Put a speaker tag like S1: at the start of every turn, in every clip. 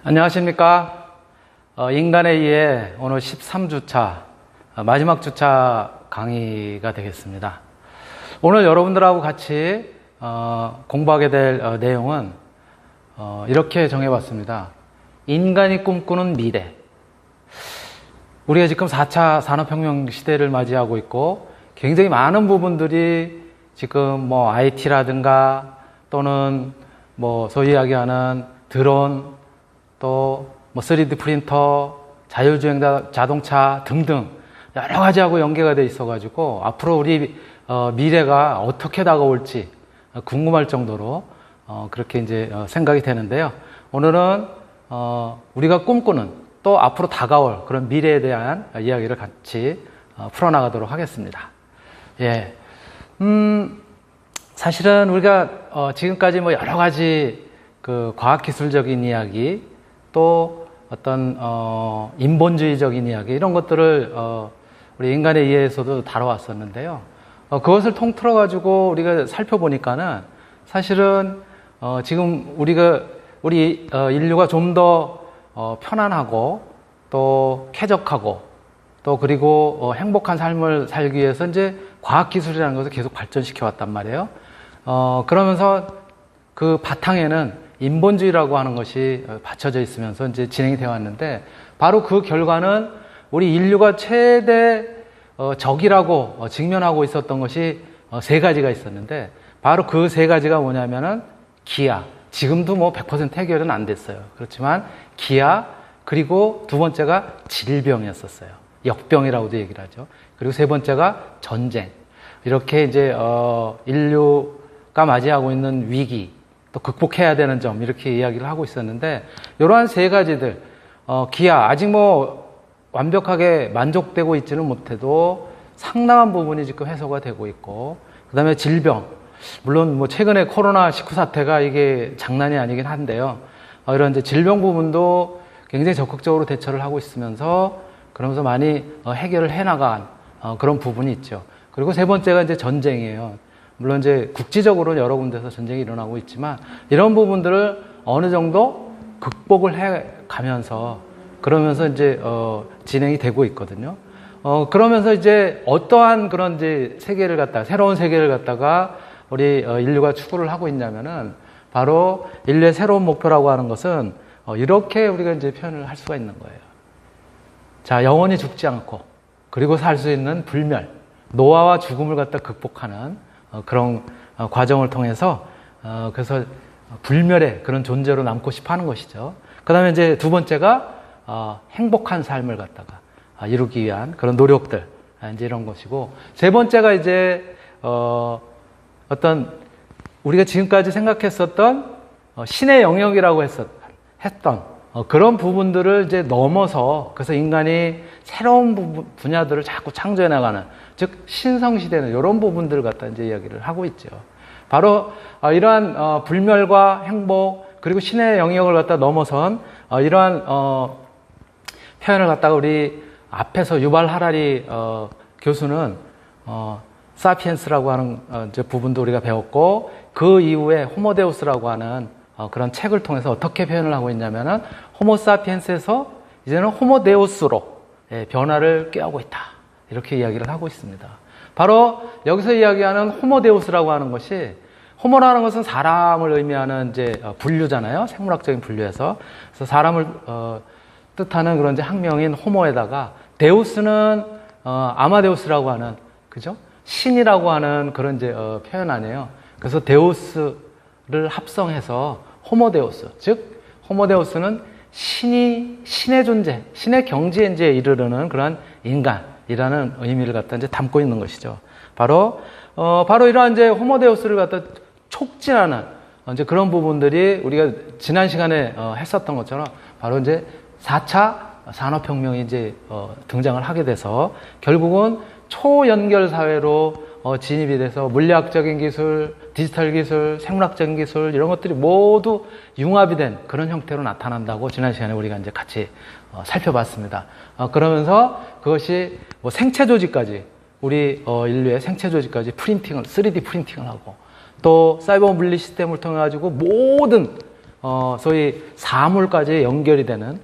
S1: 안녕하십니까. 인간에 의해 오늘 13주차 마지막 주차 강의가 되겠습니다. 오늘 여러분들하고 같이 공부하게 될 내용은 이렇게 정해봤습니다. 인간이 꿈꾸는 미래. 우리가 지금 4차 산업혁명 시대를 맞이하고 있고 굉장히 많은 부분들이 지금 IT라든가 또는 소위 이야기하는 드론 또 3D 프린터, 자율주행 자동차 등등 여러 가지하고 연계가 돼 있어가지고 앞으로 우리 미래가 어떻게 다가올지 궁금할 정도로 그렇게 이제 생각이 되는데요. 오늘은 우리가 꿈꾸는 또 앞으로 다가올 그런 미래에 대한 이야기를 같이 풀어나가도록 하겠습니다. 예, 사실은 우리가 지금까지 여러 가지 그 과학기술적인 이야기 또 어떤 인본주의적인 이야기 이런 것들을 우리 인간에 의해서도 다뤄왔었는데요. 그것을 통틀어 가지고 우리가 살펴보니까는 사실은 지금 우리 인류가 좀 더 편안하고 또 쾌적하고 또 그리고 행복한 삶을 살기 위해서 이제 과학기술이라는 것을 계속 발전시켜 왔단 말이에요. 그러면서 그 바탕에는 인본주의라고 하는 것이 받쳐져 있으면서 이제 진행이 되어 왔는데 바로 그 결과는 우리 인류가 최대 적이라고 직면하고 있었던 것이 세 가지가 있었는데 바로 그 세 가지가 뭐냐면은 기아, 지금도 100% 해결은 안 됐어요. 그렇지만 기아, 그리고 두 번째가 질병이었었어요. 역병이라고도 얘기를 하죠. 그리고 세 번째가 전쟁. 이렇게 이제 인류가 맞이하고 있는 위기, 또 극복해야 되는 점 이렇게 이야기를 하고 있었는데 이러한 세 가지들 기아 아직 완벽하게 만족되고 있지는 못해도 상당한 부분이 지금 해소가 되고 있고 그 다음에 질병 물론 최근에 코로나19 사태가 이게 장난이 아니긴 한데요. 이런 이제 질병 부분도 굉장히 적극적으로 대처를 하고 있으면서 그러면서 많이 해결을 해나간 그런 부분이 있죠. 그리고 세 번째가 이제 전쟁이에요. 물론 이제 국지적으로 여러 군데서 전쟁이 일어나고 있지만 이런 부분들을 어느 정도 극복을 해 가면서 그러면서 이제 진행이 되고 있거든요. 그러면서 이제 어떠한 그런 이제 새로운 세계를 갖다가 우리 인류가 추구를 하고 있냐면은 바로 인류의 새로운 목표라고 하는 것은 이렇게 우리가 이제 표현을 할 수가 있는 거예요. 자, 영원히 죽지 않고 그리고 살 수 있는 불멸, 노화와 죽음을 갖다 극복하는 그런 과정을 통해서 그래서 불멸의 그런 존재로 남고 싶어 하는 것이죠. 그 다음에 이제 두 번째가 행복한 삶을 갖다가 이루기 위한 그런 노력들 이제 이런 것이고 세 번째가 이제 어떤 우리가 지금까지 생각했었던 신의 영역이라고 했던 그런 부분들을 이제 넘어서 그래서 인간이 새로운 분야들을 자꾸 창조해 나가는 즉 신성시대는 이런 부분들을 갖다 이제 이야기를 하고 있죠. 바로 이러한 불멸과 행복 그리고 신의 영역을 갖다 넘어선 이러한 표현을 갖다가 우리 앞에서 유발 하라리 교수는 사피엔스라고 하는 이제 부분도 우리가 배웠고 그 이후에 호모데우스라고 하는 그런 책을 통해서 어떻게 표현을 하고 있냐면은 호모사피엔스에서 이제는 호모데우스로 변화를 꾀하고 있다. 이렇게 이야기를 하고 있습니다. 바로 여기서 이야기하는 호모데우스라고 하는 것이 호모라는 것은 사람을 의미하는 이제 분류잖아요. 생물학적인 분류에서. 그래서 사람을 뜻하는 그런 이제 학명인 호모에다가 데우스는 아마데우스라고 하는 그죠? 신이라고 하는 그런 이제 표현 아니에요. 그래서 데우스를 합성해서 호모데우스, 즉 호모데우스는 신의 존재, 신의 경지에 이제 이르르는 그런 인간이라는 의미를 갖다 이제 담고 있는 것이죠. 바로 이러한 이제 호모데우스를 갖다 촉진하는 이제 그런 부분들이 우리가 지난 시간에 했었던 것처럼 바로 이제 4차 산업혁명이 이제 등장을 하게 돼서 결국은 초연결 사회로 진입이 돼서 물리학적인 기술, 디지털 기술, 생물학적인 기술 이런 것들이 모두 융합이 된 그런 형태로 나타난다고 지난 시간에 우리가 이제 같이 살펴봤습니다. 그러면서 그것이 생체 조직까지 우리 인류의 생체 조직까지 프린팅을 3D 프린팅을 하고 또 사이버 물리 시스템을 통해 가지고 모든 소위 사물까지 연결이 되는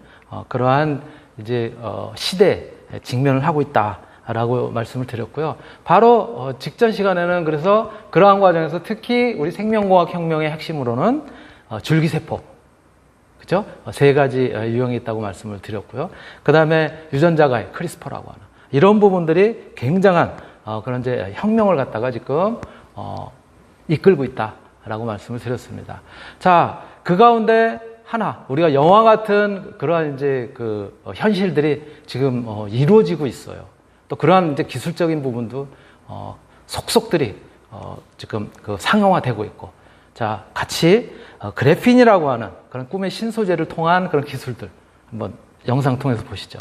S1: 그러한 이제 시대에 직면을 하고 있다라고 말씀을 드렸고요. 바로 직전 시간에는 그래서 그러한 과정에서 특히 우리 생명공학 혁명의 핵심으로는 줄기세포, 그죠? 세 가지 유형이 있다고 말씀을 드렸고요. 그 다음에 유전자가해, 크리스퍼라고 하는 이런 부분들이 굉장한 그런 이제 혁명을 갖다가 지금 이끌고 있다라고 말씀을 드렸습니다. 자, 그 가운데 하나 우리가 영화 같은 그러한 이제 그 현실들이 지금 이루어지고 있어요. 또 그러한 이제 기술적인 부분도 속속들이 지금 그 상용화되고 있고, 자, 같이 그래핀이라고 하는 그런 꿈의 신소재를 통한 그런 기술들 한번 영상 통해서 보시죠.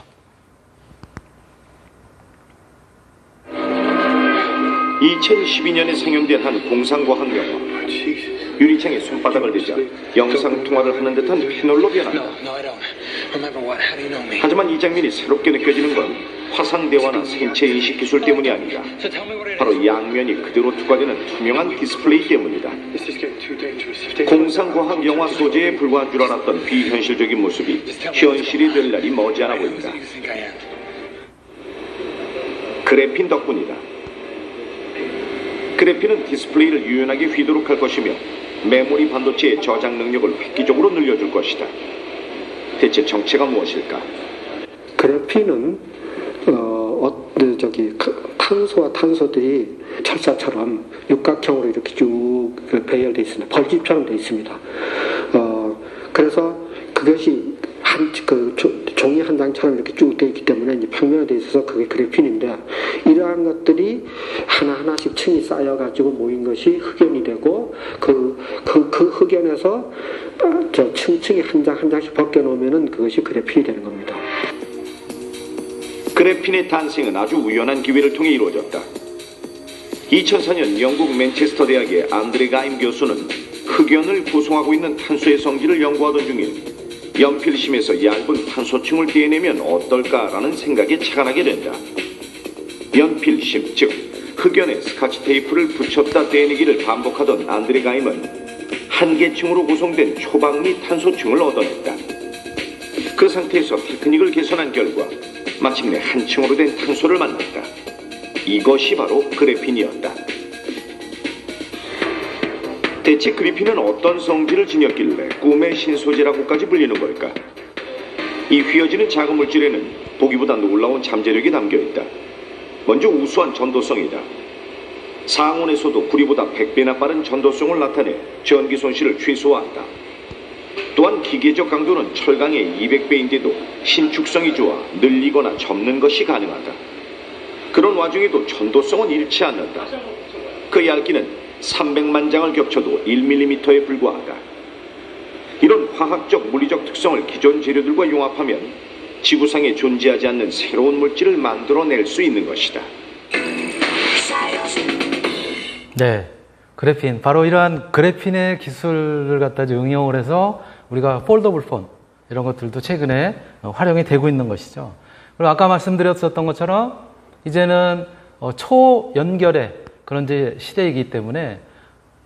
S2: 2012년에 상영된 한 공상과학 영화. 유리창에 손바닥을 대자 영상통화를 하는 듯한 패널로 변한다. 하지만 이 장면이 새롭게 느껴지는 건 화상대화나 생체인식 기술 때문이 아니라 바로 양면이 그대로 투과되는 투명한 디스플레이 때문이다. 공상과학 영화 소재에 불과한 줄 알았던 비현실적인 모습이 현실이 될 날이 머지않아 보인다. 그래핀 덕분이다. 그래핀은 디스플레이를 유연하게 휘도록 할 것이며 메모리 반도체의 저장 능력을 획기적으로 늘려줄 것이다. 대체 정체가 무엇일까?
S3: 그래핀은 탄소와 탄소들이 철사처럼 육각형으로 이렇게 쭉 배열되어 있습니다. 벌집처럼 되어 있습니다. 그래서 그것이 종이 한 장처럼 이렇게 쭉 되어 있기 때문에 이제 평면화되어 있어서 그게 그래핀인데, 이러한 것들이 하나하나씩 층이 쌓여가지고 모인 것이 흑연이 되고, 그 흑연에서 층층이 한 장 한 장씩 벗겨놓으면은 그것이 그래핀이 되는 겁니다.
S2: 그래핀의 탄생은 아주 우연한 기회를 통해 이루어졌다. 2004년 영국 맨체스터 대학의 안드레 가임 교수는 흑연을 구성하고 있는 탄소의 성질을 연구하던 중에 연필심에서 얇은 탄소층을 떼내면 어떨까라는 생각에 착안하게 된다. 연필심, 즉 흑연에 스카치 테이프를 붙였다 떼내기를 반복하던 안드레 가임은 한 개층으로 구성된 초박 및 탄소층을 얻어냈다. 그 상태에서 테크닉을 개선한 결과 마침내 한 층으로 된 탄소를 만났다. 이것이 바로 그래핀이었다. 대체 그래핀은 어떤 성질을 지녔길래 꿈의 신소재라고까지 불리는 걸까? 이 휘어지는 작은 물질에는 보기보다 놀라운 잠재력이 담겨있다. 먼저 우수한 전도성이다. 상온에서도 구리보다 100배나 빠른 전도성을 나타내 전기 손실을 최소화한다. 또한 기계적 강도는 철강의 200배인데도 신축성이 좋아 늘리거나 접는 것이 가능하다. 그런 와중에도 전도성은 잃지 않는다. 그 얇기는 300만 장을 겹쳐도 1mm에 불과하다. 이런 화학적, 물리적 특성을 기존 재료들과 융합하면 지구상에 존재하지 않는 새로운 물질을 만들어낼 수 있는 것이다.
S1: 네, 그래핀. 바로 이러한 그래핀의 기술을 갖다 응용을 해서 우리가 폴더블 폰 이런 것들도 최근에 활용이 되고 있는 것이죠. 그리고 아까 말씀드렸었던 것처럼 이제는 초연결의 그런 이제 시대이기 때문에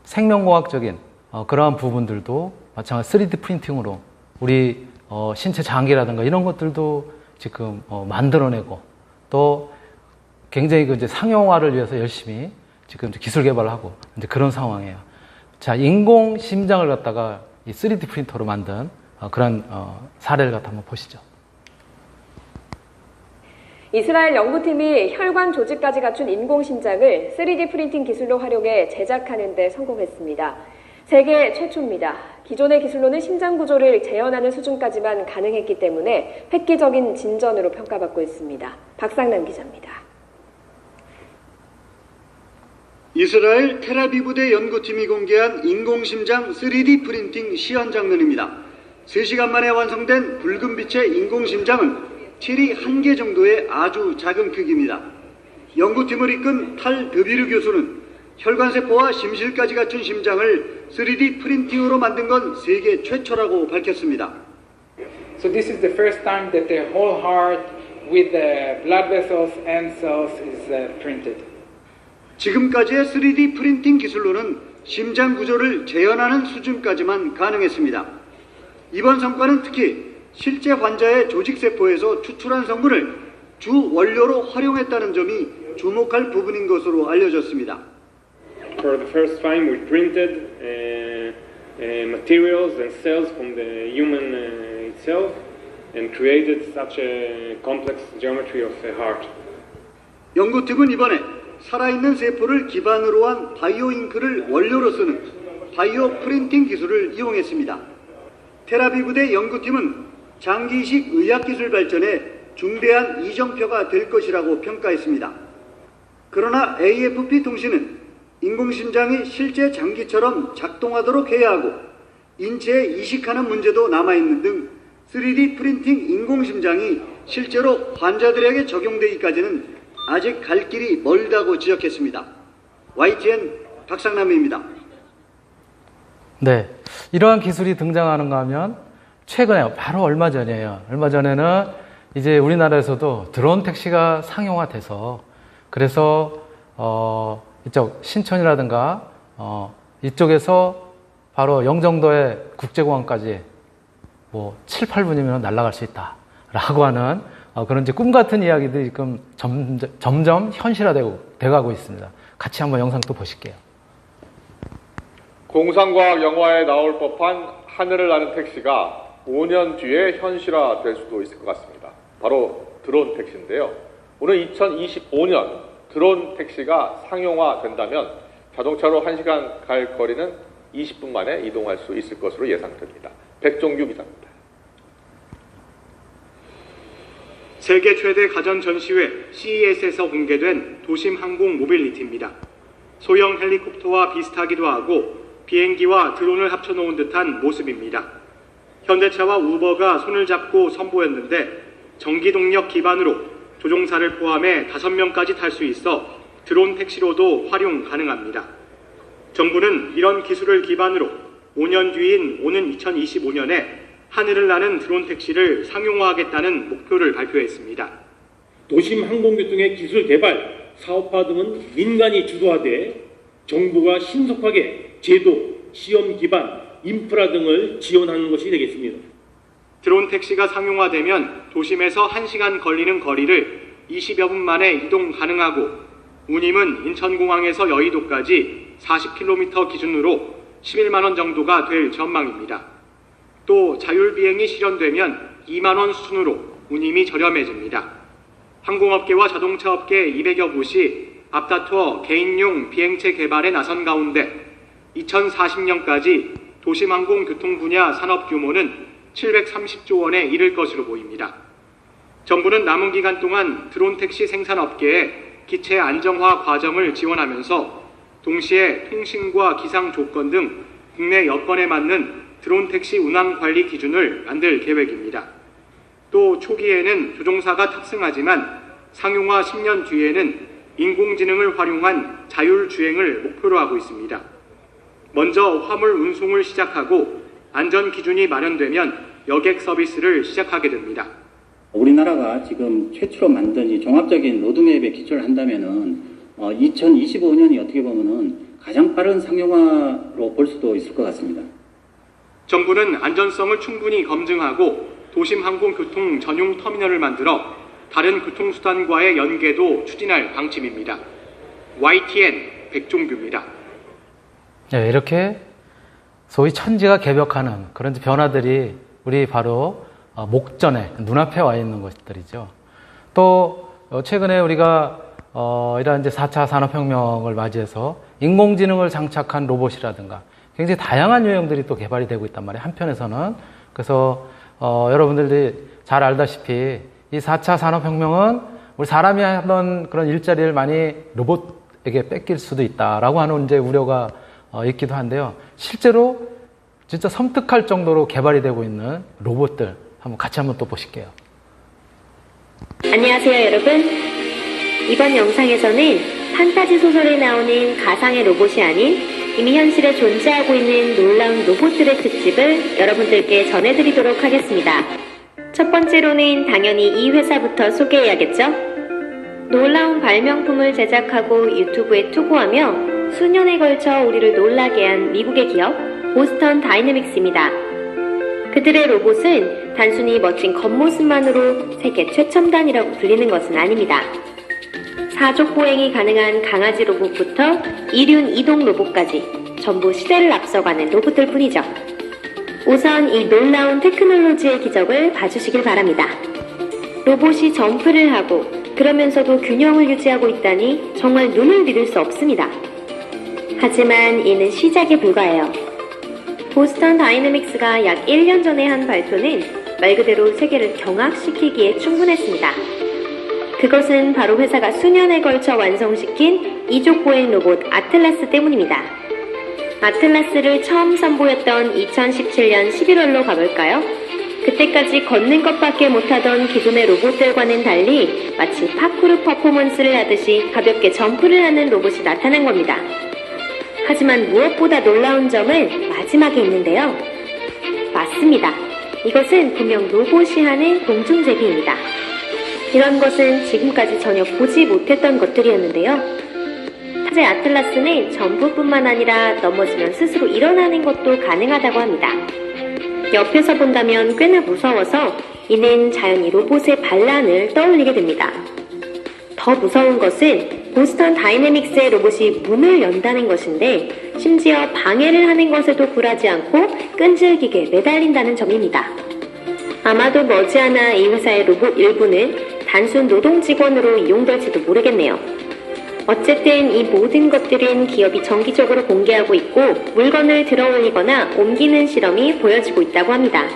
S1: 생명공학적인 그러한 부분들도 마찬가지 3D 프린팅으로 우리 신체 장기라든가 이런 것들도 지금 만들어내고, 또 굉장히 그 이제 상용화를 위해서 열심히 지금 기술 개발을 하고 이제 그런 상황이에요. 자, 인공 심장을 갖다가 이 3D 프린터로 만든 그런 사례를 갖다 한번 보시죠.
S4: 이스라엘 연구팀이 혈관 조직까지 갖춘 인공심장을 3D 프린팅 기술로 활용해 제작하는 데 성공했습니다. 세계 최초입니다. 기존의 기술로는 심장 구조를 재현하는 수준까지만 가능했기 때문에 획기적인 진전으로 평가받고 있습니다. 박상남 기자입니다.
S5: 이스라엘 텔아비브대 연구팀이 공개한 인공심장 3D 프린팅 시연 장면입니다. 3시간 만에 완성된 붉은 빛의 인공심장은 칠이 1개 정도의 아주 작은 크기입니다. 연구팀을 이끈 탈 드비르 교수는 혈관세포와 심실까지 갖춘 심장을 3D 프린팅으로 만든 건 세계 최초라고 밝혔습니다.
S6: So this is the first time that the whole heart with the blood vessels and cells is printed.
S5: 지금까지의 3D 프린팅 기술로는 심장 구조를 재현하는 수준까지만 가능했습니다. 이번 성과는 특히 실제 환자의 조직세포에서 추출한 성분을 주 원료로 활용했다는 점이 주목할 부분인 것으로 알려졌습니다.
S7: For the first time, we printed materials and cells from the human itself and created such a complex geometry of the heart.
S5: 연구팀은 이번에 살아있는 세포를 기반으로 한 바이오 잉크를 원료로 쓰는 바이오 프린팅 기술을 이용했습니다. 테라비부대 연구팀은 장기이식 의학기술 발전에 중대한 이정표가 될 것이라고 평가했습니다. 그러나 AFP 통신은 인공심장이 실제 장기처럼 작동하도록 해야 하고 인체에 이식하는 문제도 남아있는 등 3D 프린팅 인공심장이 실제로 환자들에게 적용되기까지는 아직 갈 길이 멀다고 지적했습니다. YTN 박상남입니다.
S1: 네, 이러한 기술이 등장하는가 하면 최근에 바로 얼마 전이에요. 얼마 전에는 이제 우리나라에서도 드론 택시가 상용화돼서 그래서 이쪽 신천이라든가 이쪽에서 바로 영종도의 국제공항까지 뭐 7, 8분이면 날아갈 수 있다라고 하는 그런 이제 꿈 같은 이야기들이 지금 점점 현실화되고 있습니다. 같이 한번 영상 또 보실게요.
S8: 공상과학 영화에 나올 법한 하늘을 나는 택시가 5년 뒤에 현실화될 수도 있을 것 같습니다. 바로 드론 택시인데요. 오늘 2025년 드론 택시가 상용화된다면 자동차로 1시간 갈 거리는 20분 만에 이동할 수 있을 것으로 예상됩니다. 백종규 기자입니다.
S9: 세계 최대 가전 전시회 CES에서 공개된 도심 항공 모빌리티입니다. 소형 헬리콥터와 비슷하기도 하고 비행기와 드론을 합쳐놓은 듯한 모습입니다. 현대차와 우버가 손을 잡고 선보였는데 전기동력 기반으로 조종사를 포함해 5명까지 탈 수 있어 드론 택시로도 활용 가능합니다. 정부는 이런 기술을 기반으로 5년 뒤인 오는 2025년에 하늘을 나는 드론 택시를 상용화하겠다는 목표를 발표했습니다.
S10: 도심 항공교통의 기술 개발, 사업화 등은 민간이 주도하되 정부가 신속하게 제도, 시험 기반, 인프라 등을 지원하는 것이 되겠습니다.
S9: 드론 택시가 상용화되면 도심에서 1시간 걸리는 거리를 20여 분 만에 이동 가능하고 운임은 인천공항에서 여의도까지 40km 기준으로 11만 원 정도가 될 전망입니다. 또 자율비행이 실현되면 2만 원 수준으로 운임이 저렴해집니다. 항공업계와 자동차업계 200여 곳이 앞다투어 개인용 비행체 개발에 나선 가운데 2040년까지 도심항공교통 분야 산업 규모는 730조 원에 이를 것으로 보입니다. 정부는 남은 기간 동안 드론 택시 생산업계에 기체 안정화 과정을 지원하면서 동시에 통신과 기상 조건 등 국내 여건에 맞는 드론 택시 운항 관리 기준을 만들 계획입니다. 또 초기에는 조종사가 탑승하지만 상용화 10년 뒤에는 인공지능을 활용한 자율주행을 목표로 하고 있습니다. 먼저 화물 운송을 시작하고 안전 기준이 마련되면 여객 서비스를 시작하게 됩니다.
S11: 우리나라가 지금 최초로 만든 이 종합적인 로드맵에 기초를 한다면은 2025년이 어떻게 보면은 가장 빠른 상용화로 볼 수도 있을 것 같습니다.
S9: 정부는 안전성을 충분히 검증하고 도심항공교통 전용 터미널을 만들어 다른 교통수단과의 연계도 추진할 방침입니다. YTN 백종규입니다.
S1: 네, 이렇게 소위 천지가 개벽하는 그런 변화들이 우리 바로 목전에 눈앞에 와 있는 것들이죠. 또 최근에 우리가 이러한 이제 4차 산업혁명을 맞이해서 인공지능을 장착한 로봇이라든가 굉장히 다양한 유형들이 또 개발이 되고 있단 말이에요. 한편에서는. 그래서 여러분들이 잘 알다시피 이 4차 산업혁명은 우리 사람이 하던 그런 일자리를 많이 로봇에게 뺏길 수도 있다라고 하는 이제 우려가 있기도 한데요. 실제로 진짜 섬뜩할 정도로 개발이 되고 있는 로봇들 같이 한번 또 보실게요.
S12: 안녕하세요, 여러분. 이번 영상에서는 판타지 소설에 나오는 가상의 로봇이 아닌 이미 현실에 존재하고 있는 놀라운 로봇들의 특집을 여러분들께 전해드리도록 하겠습니다. 첫 번째로는 당연히 이 회사부터 소개해야겠죠? 놀라운 발명품을 제작하고 유튜브에 투고하며 수년에 걸쳐 우리를 놀라게 한 미국의 기업 보스턴 다이내믹스입니다. 그들의 로봇은 단순히 멋진 겉모습만으로 세계 최첨단이라고 불리는 것은 아닙니다. 사족 보행이 가능한 강아지 로봇부터 이륜 이동 로봇까지 전부 시대를 앞서가는 로봇들 뿐이죠. 우선 이 놀라운 테크놀로지의 기적을 봐주시길 바랍니다. 로봇이 점프를 하고 그러면서도 균형을 유지하고 있다니 정말 눈을 믿을 수 없습니다. 하지만 이는 시작에 불과해요. 보스턴 다이내믹스가 약 1년 전에 한 발표는 말 그대로 세계를 경악시키기에 충분했습니다. 그것은 바로 회사가 수년에 걸쳐 완성시킨 이족보행 로봇 아틀라스 때문입니다. 아틀라스를 처음 선보였던 2017년 11월로 가볼까요? 그때까지 걷는 것밖에 못하던 기존의 로봇들과는 달리 마치 파쿠르 퍼포먼스를 하듯이 가볍게 점프를 하는 로봇이 나타난 겁니다. 하지만 무엇보다 놀라운 점은 마지막에 있는데요. 맞습니다. 이것은 분명 로봇이 하는 공중제비입니다. 이런 것은 지금까지 전혀 보지 못했던 것들이었는데요. 현재 아틀라스는 점프뿐만 아니라 넘어지면 스스로 일어나는 것도 가능하다고 합니다. 옆에서 본다면 꽤나 무서워서 이는 자연히 로봇의 반란을 떠올리게 됩니다. 더 무서운 것은 보스턴 다이내믹스의 로봇이 문을 연다는 것인데 심지어 방해를 하는 것에도 굴하지 않고 끈질기게 매달린다는 점입니다. 아마도 머지않아 이 회사의 로봇 일부는 단순 노동 직원으로 이용될지도 모르겠네요. 어쨌든 이 모든 것들은 기업이 정기적으로 공개하고 있고 물건을 들어올리거나 옮기는 실험이 보여지고 있다고 합니다.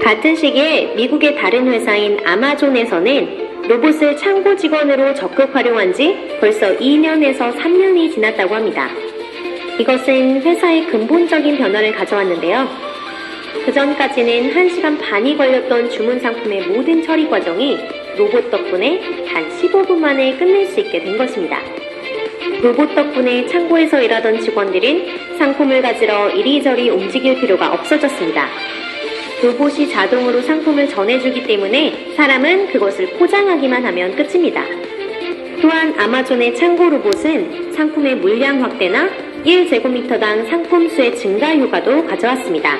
S12: 같은 시기에 미국의 다른 회사인 아마존에서는 로봇을 창고 직원으로 적극 활용한 지 벌써 2년에서 3년이 지났다고 합니다. 이것은 회사의 근본적인 변화를 가져왔는데요. 그전까지는 1시간 반이 걸렸던 주문 상품의 모든 처리 과정이 로봇 덕분에 단 15분 만에 끝낼 수 있게 된 것입니다. 로봇 덕분에 창고에서 일하던 직원들은 상품을 가지러 이리저리 움직일 필요가 없어졌습니다. 로봇이 자동으로 상품을 전해주기 때문에 사람은 그것을 포장하기만 하면 끝입니다. 또한 아마존의 창고 로봇은 상품의 물량 확대나 1제곱미터당 상품 수의 증가 효과도 가져왔습니다.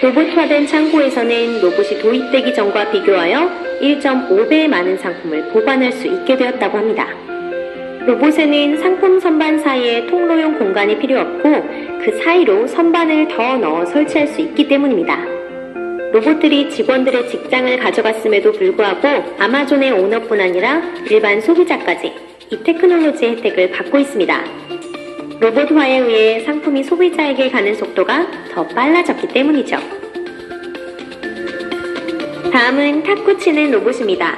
S12: 로봇화된 창고에서는 로봇이 도입되기 전과 비교하여 1.5배 많은 상품을 보관할 수 있게 되었다고 합니다. 로봇에는 상품 선반 사이에 통로용 공간이 필요 없고 그 사이로 선반을 더 넣어 설치할 수 있기 때문입니다. 로봇들이 직원들의 직장을 가져갔음에도 불구하고 아마존의 오너뿐 아니라 일반 소비자까지 이 테크놀로지의 혜택을 받고 있습니다. 로봇화에 의해 상품이 소비자에게 가는 속도가 더 빨라졌기 때문이죠. 다음은 탁구 치는 로봇입니다.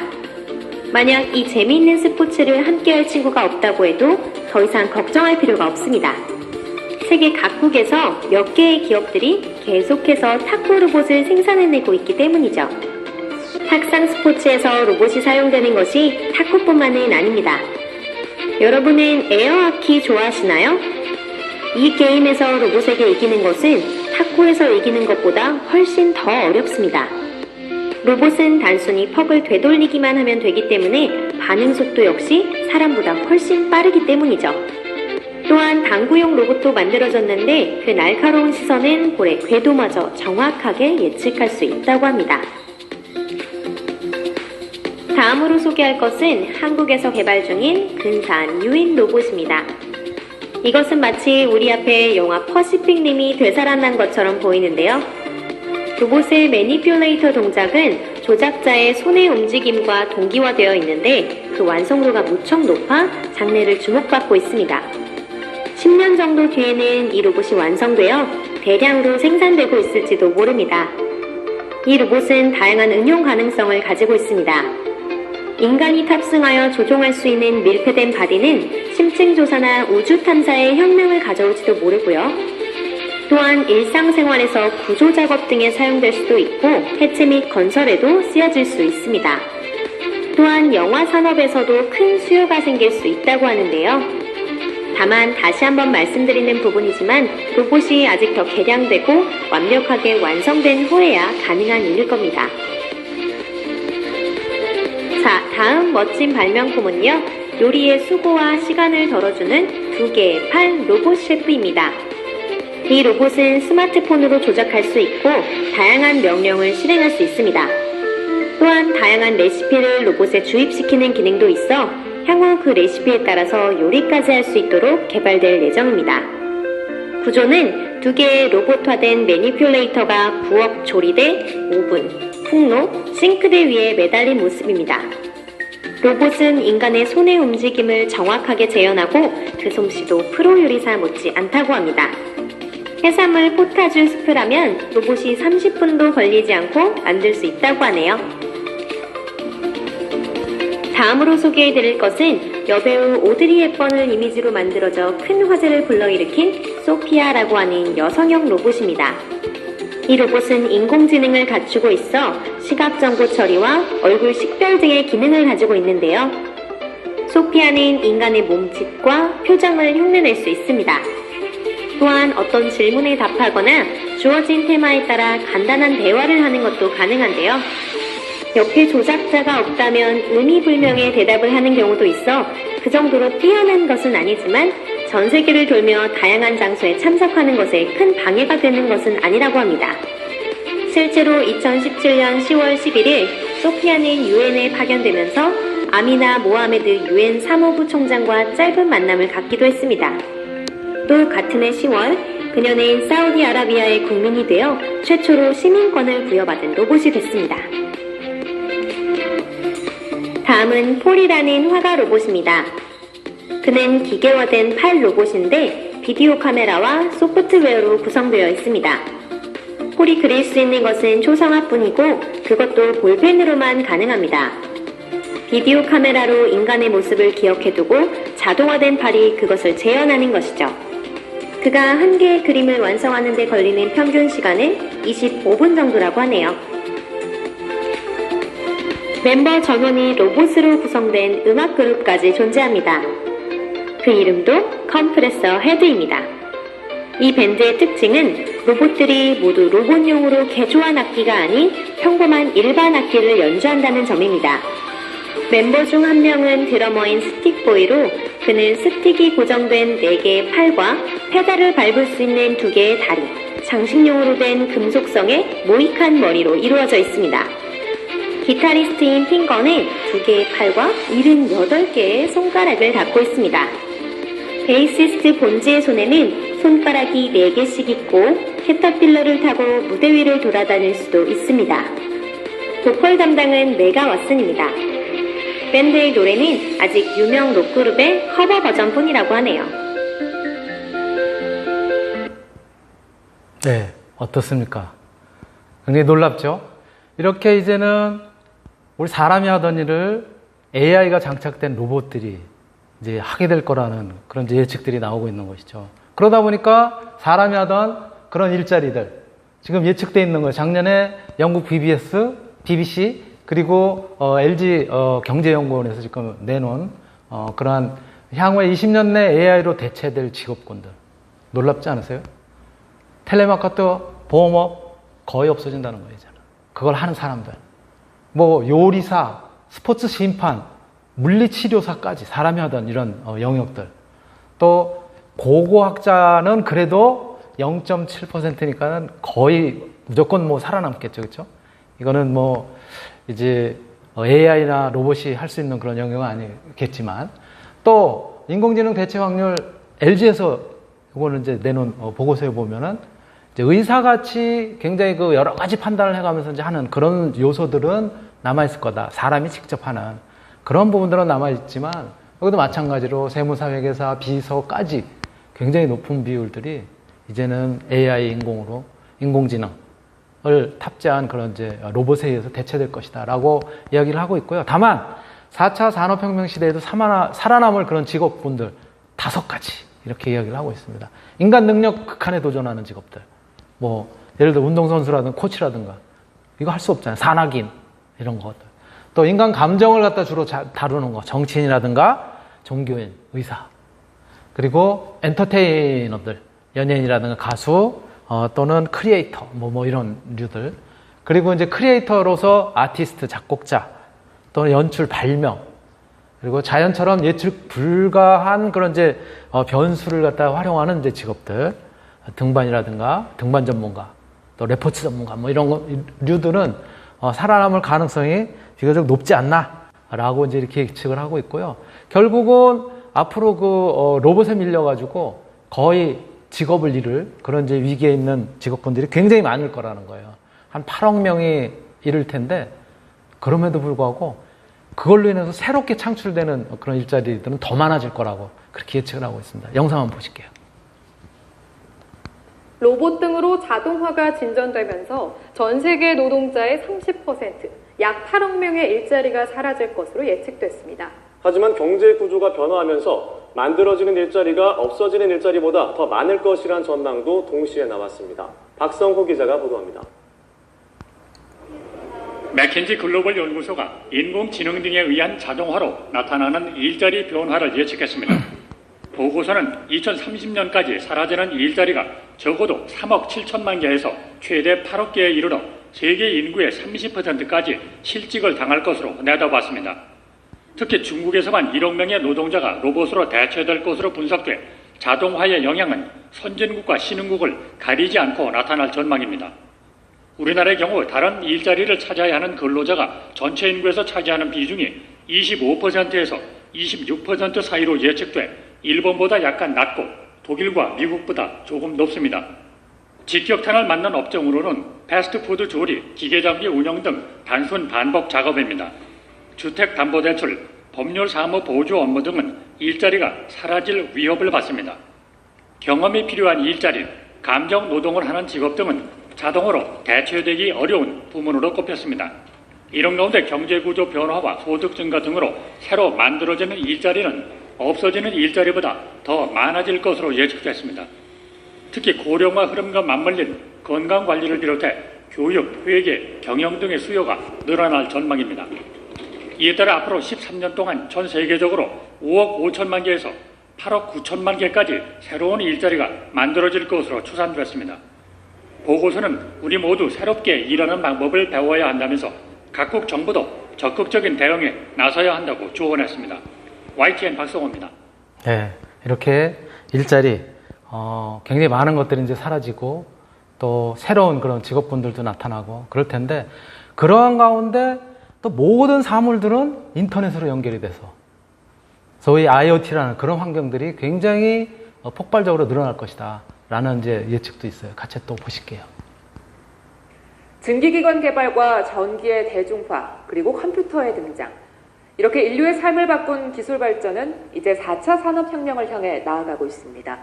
S12: 만약 이 재미있는 스포츠를 함께할 친구가 없다고 해도 더 이상 걱정할 필요가 없습니다. 세계 각국에서 몇 개의 기업들이 계속해서 탁구 로봇을 생산해내고 있기 때문이죠. 탁상 스포츠에서 로봇이 사용되는 것이 탁구뿐만은 아닙니다. 여러분은 에어하키 좋아하시나요? 이 게임에서 로봇에게 이기는 것은 탁구에서 이기는 것보다 훨씬 더 어렵습니다. 로봇은 단순히 퍽을 되돌리기만 하면 되기 때문에 반응 속도 역시 사람보다 훨씬 빠르기 때문이죠. 또한 당구용 로봇도 만들어졌는데 그 날카로운 시선은 볼의 궤도마저 정확하게 예측할 수 있다고 합니다. 다음으로 소개할 것은 한국에서 개발 중인 근사한 유인 로봇입니다. 이것은 마치 우리 앞에 영화 퍼시픽 림이 되살아난 것처럼 보이는데요. 로봇의 매니퓰레이터 동작은 조작자의 손의 움직임과 동기화되어 있는데 그 완성도가 무척 높아 장래를 주목받고 있습니다. 10년 정도 뒤에는 이 로봇이 완성되어 대량으로 생산되고 있을지도 모릅니다. 이 로봇은 다양한 응용 가능성을 가지고 있습니다. 인간이 탑승하여 조종할 수 있는 밀폐된 바디는 심층 조사나 우주 탐사에 혁명을 가져올지도 모르고요. 또한 일상생활에서 구조 작업 등에 사용될 수도 있고 해체 및 건설에도 쓰여질 수 있습니다. 또한 영화 산업에서도 큰 수요가 생길 수 있다고 하는데요. 다만 다시 한번 말씀드리는 부분이지만 로봇이 아직 더 개량되고 완벽하게 완성된 후에야 가능한 일일 겁니다. 자, 다음 멋진 발명품은요. 요리의 수고와 시간을 덜어주는 2개의 팔 로봇 셰프입니다. 이 로봇은 스마트폰으로 조작할 수 있고 다양한 명령을 실행할 수 있습니다. 또한 다양한 레시피를 로봇에 주입시키는 기능도 있어 향후 그 레시피에 따라서 요리까지 할 수 있도록 개발될 예정입니다. 구조는 2개의 로봇화된 매니퓰레이터가 부엌 조리대, 오븐, 풍로, 싱크대 위에 매달린 모습입니다. 로봇은 인간의 손의 움직임을 정확하게 재현하고 그 솜씨도 프로 요리사 못지 않다고 합니다. 해산물 포타주 스프라면 로봇이 30분도 걸리지 않고 만들 수 있다고 하네요. 다음으로 소개해드릴 것은 여배우 오드리 헵번을 이미지로 만들어져 큰 화제를 불러일으킨 소피아라고 하는 여성형 로봇입니다. 이 로봇은 인공지능을 갖추고 있어 시각정보 처리와 얼굴 식별 등의 기능을 가지고 있는데요. 소피아는 인간의 몸짓과 표정을 흉내낼 수 있습니다. 또한 어떤 질문에 답하거나 주어진 테마에 따라 간단한 대화를 하는 것도 가능한데요. 옆에 조작자가 없다면 의미불명의 대답을 하는 경우도 있어 그 정도로 뛰어난 것은 아니지만 전 세계를 돌며 다양한 장소에 참석하는 것에 큰 방해가 되는 것은 아니라고 합니다. 실제로 2017년 10월 11일 소피아는 유엔에 파견되면서 아미나 모하메드 유엔 사무부 총장과 짧은 만남을 갖기도 했습니다. 또 같은 해 10월 그녀는 사우디아라비아의 국민이 되어 최초로 시민권을 부여받은 로봇이 됐습니다. 다음은 폴이라는 화가 로봇입니다. 그는 기계화된 팔 로봇인데 비디오 카메라와 소프트웨어로 구성되어 있습니다. 폴이 그릴 수 있는 것은 초성화뿐이고 그것도 볼펜으로만 가능합니다. 비디오 카메라로 인간의 모습을 기억해두고 자동화된 팔이 그것을 재현하는 것이죠. 그가 한 개의 그림을 완성하는 데 걸리는 평균 시간은 25분 정도라고 하네요. 멤버 전원이 로봇으로 구성된 음악 그룹까지 존재합니다. 그 이름도 컴프레서 헤드입니다. 이 밴드의 특징은 로봇들이 모두 로봇용으로 개조한 악기가 아닌 평범한 일반 악기를 연주한다는 점입니다. 멤버 중 한 명은 드러머인 스틱보이로 그는 스틱이 고정된 4개의 팔과 페달을 밟을 수 있는 2개의 다리, 장식용으로 된 금속성의 모이칸 머리로 이루어져 있습니다. 기타리스트인 핑거는 2개의 팔과 78개의 손가락을 갖고 있습니다. 베이시스트 본즈의 손에는 손가락이 4개씩 있고 캐터필러를 타고 무대 위를 돌아다닐 수도 있습니다. 보컬 담당은 메가 왓슨입니다. 밴드의 노래는 아직 유명 록그룹의 커버 버전뿐이라고 하네요.
S1: 네, 어떻습니까? 굉장히 놀랍죠? 이렇게 이제는 우리 사람이 하던 일을 AI가 장착된 로봇들이 이제 하게 될 거라는 그런 이제 예측들이 나오고 있는 것이죠. 그러다 보니까 사람이 하던 그런 일자리들 지금 예측돼 있는 거예요. 작년에 영국 BBC 그리고 LG 경제연구원에서 지금 내놓은 그러한 향후에 20년 내 AI로 대체될 직업군들 놀랍지 않으세요? 텔레마케터, 보험업 거의 없어진다는 거예요. 그걸 하는 사람들, 뭐 요리사, 스포츠 심판, 물리치료사까지 사람이 하던 이런 영역들. 또 고고학자는 그래도 0.7%니까는 거의 무조건 뭐 살아남겠죠, 그렇죠? 이거는 뭐 이제 AI나 로봇이 할 수 있는 그런 영역은 아니겠지만, 또 인공지능 대체 확률 LG에서 이거는 이제 내놓은 보고서에 보면은 이제 의사같이 굉장히 그 여러 가지 판단을 해가면서 이제 하는 그런 요소들은 남아있을 거다. 사람이 직접 하는 그런 부분들은 남아있지만, 여기도 마찬가지로 세무사, 회계사, 비서까지 굉장히 높은 비율들이 이제는 AI 인공지능을 탑재한 그런 이제 로봇에 의해서 대체될 것이다 라고 이야기를 하고 있고요. 다만 4차 산업혁명 시대에도 살아남을 그런 직업군들 5가지 이렇게 이야기를 하고 있습니다. 인간 능력 극한에 도전하는 직업들, 뭐 예를 들어 운동선수라든가 코치라든가 이거 할 수 없잖아요. 산악인 이런 것들. 또 인간 감정을 갖다 주로 다루는 거, 정치인이라든가 종교인, 의사, 그리고 엔터테이너들, 연예인이라든가 가수, 또는 크리에이터, 뭐 이런 류들. 그리고 이제 크리에이터로서 아티스트, 작곡자, 또는 연출, 발명, 그리고 자연처럼 예측 불가한 그런 이제 변수를 갖다 활용하는 이제 직업들. 등반이라든가 등반 전문가, 또 레포츠 전문가 뭐 이런 류들은 살아남을 가능성이 비교적 높지 않나라고 이제 이렇게 예측을 하고 있고요. 결국은 앞으로 그 로봇에 밀려가지고 거의 직업을 잃을 그런 이제 위기에 있는 직업군들이 굉장히 많을 거라는 거예요. 한 8억 명이 잃을 텐데 그럼에도 불구하고 그걸로 인해서 새롭게 창출되는 그런 일자리들은 더 많아질 거라고 그렇게 예측을 하고 있습니다. 영상 한번 보실게요.
S4: 로봇 등으로 자동화가 진전되면서 전 세계 노동자의 30%, 약 8억 명의 일자리가 사라질 것으로 예측됐습니다.
S13: 하지만 경제 구조가 변화하면서 만들어지는 일자리가 없어지는 일자리보다 더 많을 것이란 전망도 동시에 나왔습니다. 박성호 기자가 보도합니다.
S14: 맥킨지 글로벌 연구소가 인공지능 등에 의한 자동화로 나타나는 일자리 변화를 예측했습니다. 보고서는 2030년까지 사라지는 일자리가 적어도 3억 7천만 개에서 최대 8억 개에 이르러 세계 인구의 30%까지 실직을 당할 것으로 내다봤습니다. 특히 중국에서만 1억 명의 노동자가 로봇으로 대체될 것으로 분석돼 자동화의 영향은 선진국과 신흥국을 가리지 않고 나타날 전망입니다. 우리나라의 경우 다른 일자리를 차지해야 하는 근로자가 전체 인구에서 차지하는 비중이 25%에서 26% 사이로 예측돼 일본보다 약간 낮고 독일과 미국보다 조금 높습니다. 직격탄을 맞는 업종으로는 패스트푸드 조리, 기계장비 운영 등 단순 반복 작업입니다. 주택담보대출, 법률사무보조 업무 등은 일자리가 사라질 위협을 받습니다. 경험이 필요한 일자리, 감정노동을 하는 직업 등은 자동으로 대체되기 어려운 부문으로 꼽혔습니다. 이런 가운데 경제구조 변화와 소득 증가 등으로 새로 만들어지는 일자리는 없어지는 일자리보다 더 많아질 것으로 예측됐습니다. 특히 고령화 흐름과 맞물린 건강관리를 비롯해 교육, 회계, 경영 등의 수요가 늘어날 전망입니다. 이에 따라 앞으로 13년 동안 전 세계적으로 5억 5천만 개에서 8억 9천만 개까지 새로운 일자리가 만들어질 것으로 추산됐습니다. 보고서는 우리 모두 새롭게 일하는 방법을 배워야 한다면서 각국 정부도 적극적인 대응에 나서야 한다고 조언했습니다. YTN 박성호입니다.
S1: 네, 이렇게 일자리 굉장히 많은 것들이 이제 사라지고 또 새로운 그런 직업군들도 나타나고 그럴 텐데 그러한 가운데 또 모든 사물들은 인터넷으로 연결이 돼서 소위 IoT라는 그런 환경들이 굉장히 폭발적으로 늘어날 것이다 라는 이제 예측도 있어요. 같이 또 보실게요.
S15: 증기기관 개발과 전기의 대중화 그리고 컴퓨터의 등장, 이렇게 인류의 삶을 바꾼 기술 발전은 이제 4차 산업혁명을 향해 나아가고 있습니다.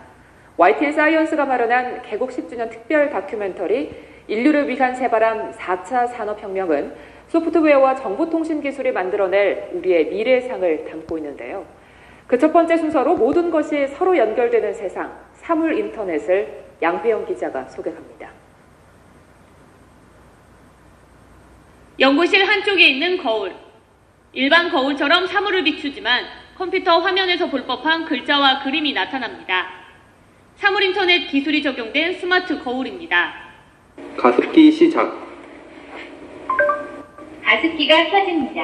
S15: YTN 사이언스가 마련한 개국 10주년 특별 다큐멘터리 인류를 위한 새바람 4차 산업혁명은 소프트웨어와 정보통신 기술이 만들어낼 우리의 미래상을 담고 있는데요. 그 첫 번째 순서로 모든 것이 서로 연결되는 세상, 사물 인터넷을 양배영 기자가 소개합니다.
S16: 연구실 한쪽에 있는 거울. 일반 거울처럼 사물을 비추지만 컴퓨터 화면에서 볼 법한 글자와 그림이 나타납니다. 사물 인터넷 기술이 적용된 스마트 거울입니다.
S17: 가습기 시작.
S16: 가습기가 켜집니다.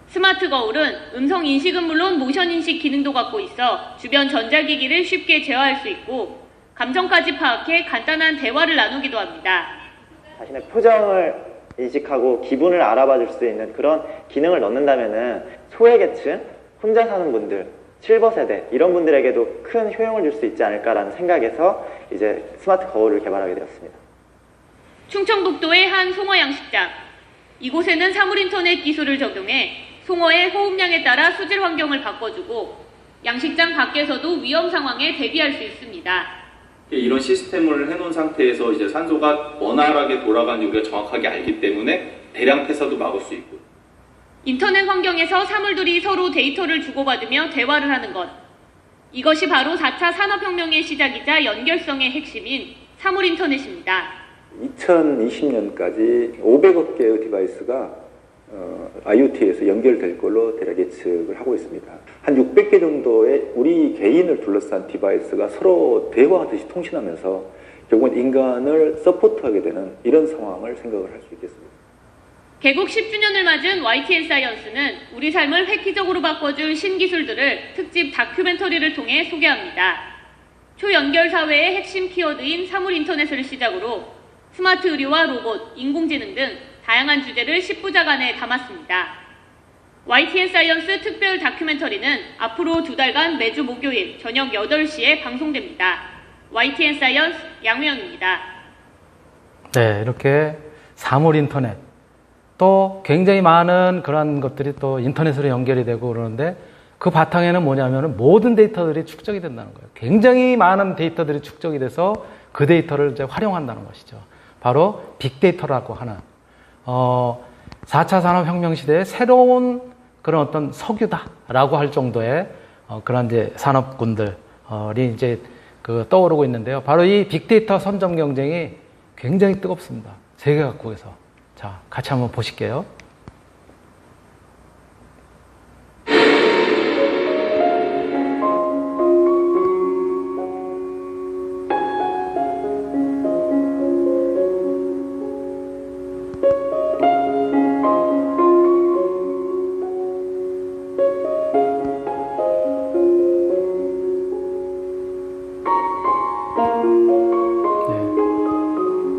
S16: 스마트 거울은 음성 인식은 물론 모션 인식 기능도 갖고 있어 주변 전자기기를 쉽게 제어할 수 있고 감정까지 파악해 간단한 대화를 나누기도 합니다.
S18: 자신의 표정을 인식하고 기분을 알아봐 줄 수 있는 그런 기능을 넣는다면은 소외계층, 혼자 사는 분들, 실버 세대 이런 분들에게도 큰 효용을 줄 수 있지 않을까라는 생각에서 이제 스마트 거울을 개발하게 되었습니다.
S16: 충청북도의 한 송어 양식장. 이곳에는 사물 인터넷 기술을 적용해 송어의 호흡량에 따라 수질 환경을 바꿔주고 양식장 밖에서도 위험 상황에 대비할 수 있습니다.
S19: 이런 시스템을 해놓은 상태에서 이제 산소가 원활하게 돌아가는지 우리가 정확하게 알기 때문에 대량 폐사도 막을 수 있고.
S16: 인터넷 환경에서 사물들이 서로 데이터를 주고받으며 대화를 하는 것. 이것이 바로 4차 산업혁명의 시작이자 연결성의 핵심인 사물 인터넷입니다.
S20: 2020년까지 500억 개의 디바이스가 IoT에서 연결될 걸로 대략 예측을 하고 있습니다. 한 600개 정도의 우리 개인을 둘러싼 디바이스가 서로 대화하듯이 통신하면서 결국은 인간을 서포트하게 되는 이런 상황을 생각을 할 수 있겠습니다.
S16: 개국 10주년을 맞은 YTN 사이언스는 우리 삶을 획기적으로 바꿔줄 신기술들을 특집 다큐멘터리를 통해 소개합니다. 초연결 사회의 핵심 키워드인 사물 인터넷을 시작으로 스마트 의료와 로봇, 인공지능 등 다양한 주제를 10부작안에 담았습니다. YTN 사이언스 특별 다큐멘터리는 앞으로 2달간 매주 목요일 저녁 8시에 방송됩니다. YTN 사이언스 양우영입니다.
S1: 네, 이렇게 사물 인터넷, 또 굉장히 많은 그런 것들이 또 인터넷으로 연결이 되고 그러는데 그 바탕에는 뭐냐면 모든 데이터들이 축적이 된다는 거예요. 굉장히 많은 데이터들이 축적이 돼서 그 데이터를 이제 활용한다는 것이죠. 바로 빅데이터라고 하는 4차 산업혁명 시대의 새로운 그런 어떤 석유다라고 할 정도의 그런 이제 산업군들이 이제 떠오르고 있는데요. 바로 이 빅데이터 선점 경쟁이 굉장히 뜨겁습니다. 세계 각국에서. 자, 같이 한번 보실게요.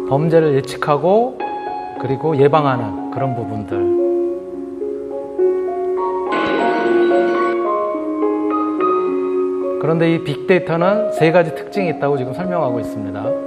S1: 범죄를 예측하고 그리고 예방하는 그런 부분들. 그런데 이 빅데이터는 3가지 특징이 있다고 지금 설명하고 있습니다.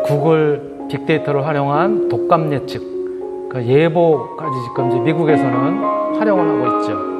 S1: 구글 빅데이터를 활용한 독감 예측, 그 예보까지 지금 이제 미국에서는 활용을 하고 있죠.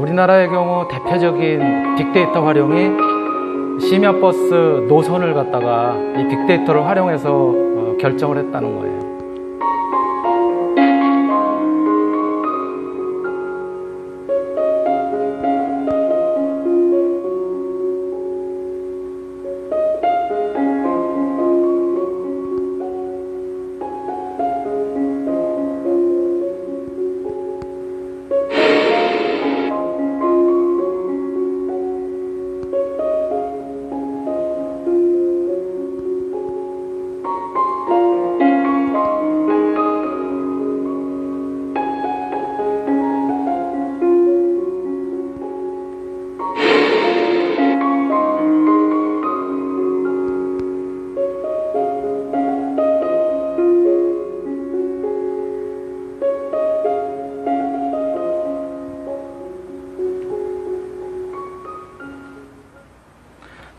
S1: 우리나라의 경우 대표적인 빅데이터 활용이 심야버스 노선을 갖다가 이 빅데이터를 활용해서 결정을 했다는 거예요.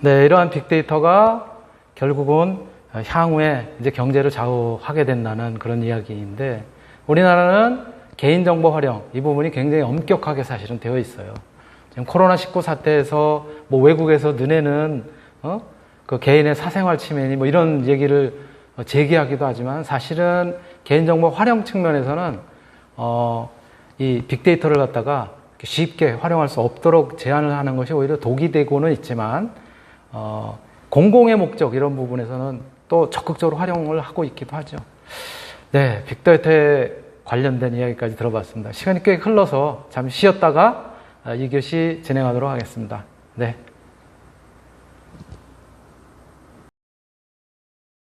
S1: 네, 이러한 빅데이터가 결국은 향후에 이제 경제를 좌우하게 된다는 그런 이야기인데, 우리나라는 개인정보 활용, 이 부분이 굉장히 엄격하게 사실은 되어 있어요. 지금 코로나19 사태에서 뭐 외국에서 눈에는, 그 개인의 사생활 침해니 뭐 이런 얘기를 제기하기도 하지만, 사실은 개인정보 활용 측면에서는, 이 빅데이터를 갖다가 쉽게 활용할 수 없도록 제한을 하는 것이 오히려 독이 되고는 있지만, 공공의 목적 이런 부분에서는 또 적극적으로 활용을 하고 있기도 하죠. 네, 빅데이터에 관련된 이야기까지 들어봤습니다. 시간이 꽤 흘러서 잠시 쉬었다가 2교시 진행하도록 하겠습니다. 네.